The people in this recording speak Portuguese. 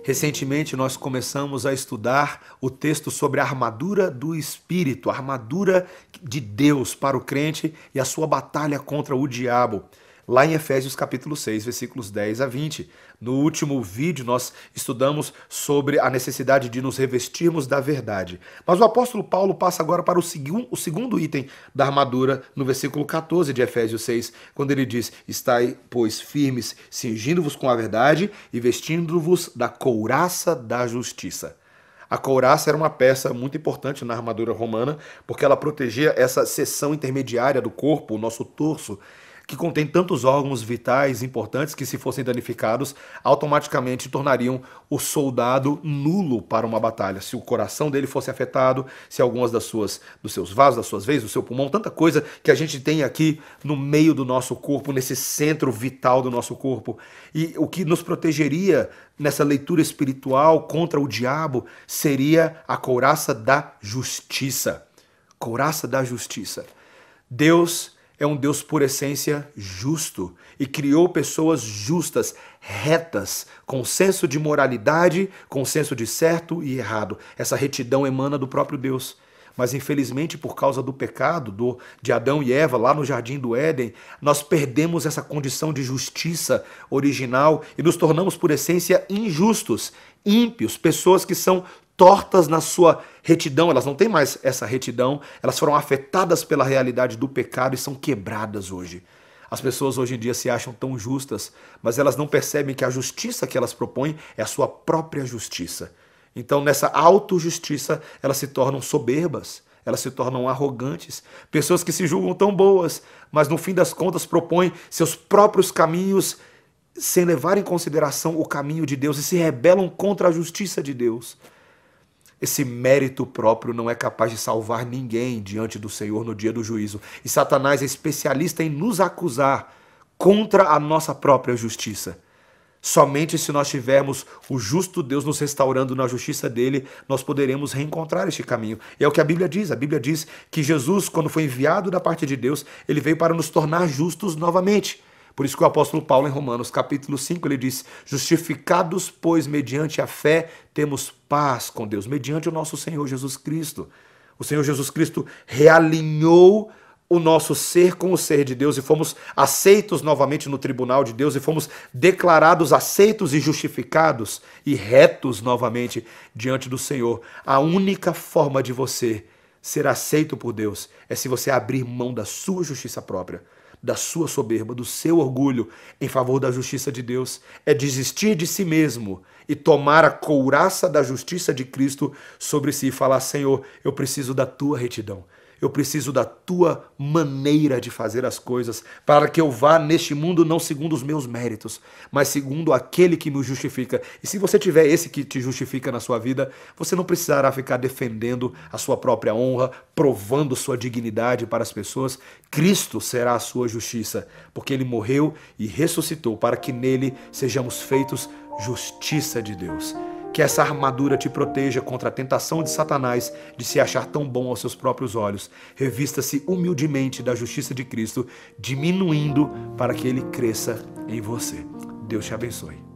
Recentemente nós começamos a estudar o texto sobre a armadura do Espírito, a armadura de Deus para o crente e a sua batalha contra o diabo. Lá em Efésios capítulo 6, versículos 10 a 20. No último vídeo nós estudamos sobre a necessidade de nos revestirmos da verdade. Mas o apóstolo Paulo passa agora para o segundo item da armadura, no versículo 14 de Efésios 6, quando ele diz: estai, pois, firmes, cingindo-vos com a verdade e vestindo-vos da couraça da justiça. A couraça era uma peça muito importante na armadura romana, porque ela protegia essa seção intermediária do corpo, o nosso torso, que contém tantos órgãos vitais importantes que, se fossem danificados, automaticamente tornariam o soldado nulo para uma batalha. Se o coração dele fosse afetado, se algumas dos seus vasos, das suas veias, do seu pulmão, tanta coisa que a gente tem aqui no meio do nosso corpo, nesse centro vital do nosso corpo. E o que nos protegeria nessa leitura espiritual contra o diabo seria a couraça da justiça. Couraça da justiça. Deus é um Deus por essência justo e criou pessoas justas, retas, com senso de moralidade, com senso de certo e errado. Essa retidão emana do próprio Deus. Mas infelizmente, por causa do pecado de Adão e Eva lá no Jardim do Éden, nós perdemos essa condição de justiça original e nos tornamos por essência injustos, ímpios, pessoas que são tortas na sua retidão. Elas não têm mais essa retidão, elas foram afetadas pela realidade do pecado e são quebradas hoje. As pessoas hoje em dia se acham tão justas, mas elas não percebem que a justiça que elas propõem é a sua própria justiça. Então, nessa autojustiça, elas se tornam soberbas, elas se tornam arrogantes, pessoas que se julgam tão boas, mas no fim das contas propõem seus próprios caminhos sem levar em consideração o caminho de Deus e se rebelam contra a justiça de Deus. Esse mérito próprio não é capaz de salvar ninguém diante do Senhor no dia do juízo. E Satanás é especialista em nos acusar contra a nossa própria justiça. Somente se nós tivermos o justo Deus nos restaurando na justiça dele, nós poderemos reencontrar este caminho. E é o que a Bíblia diz. A Bíblia diz que Jesus, quando foi enviado da parte de Deus, ele veio para nos tornar justos novamente. Por isso que o apóstolo Paulo, em Romanos capítulo 5, ele diz: justificados, pois, mediante a fé, temos paz com Deus, mediante o nosso Senhor Jesus Cristo. O Senhor Jesus Cristo realinhou o nosso ser com o ser de Deus e fomos aceitos novamente no tribunal de Deus e fomos declarados aceitos e justificados e retos novamente diante do Senhor. A única forma de você ser aceito por Deus é se você abrir mão da sua justiça própria, da sua soberba, do seu orgulho em favor da justiça de Deus. É desistir de si mesmo e tomar a couraça da justiça de Cristo sobre si e falar: Senhor, eu preciso da tua retidão. Eu preciso da tua maneira de fazer as coisas para que eu vá neste mundo não segundo os meus méritos, mas segundo aquele que me justifica. E se você tiver esse que te justifica na sua vida, você não precisará ficar defendendo a sua própria honra, provando sua dignidade para as pessoas. Cristo será a sua justiça, porque ele morreu e ressuscitou para que nele sejamos feitos justiça de Deus. Que essa armadura te proteja contra a tentação de Satanás de se achar tão bom aos seus próprios olhos. Revista-se humildemente da justiça de Cristo, diminuindo para que ele cresça em você. Deus te abençoe.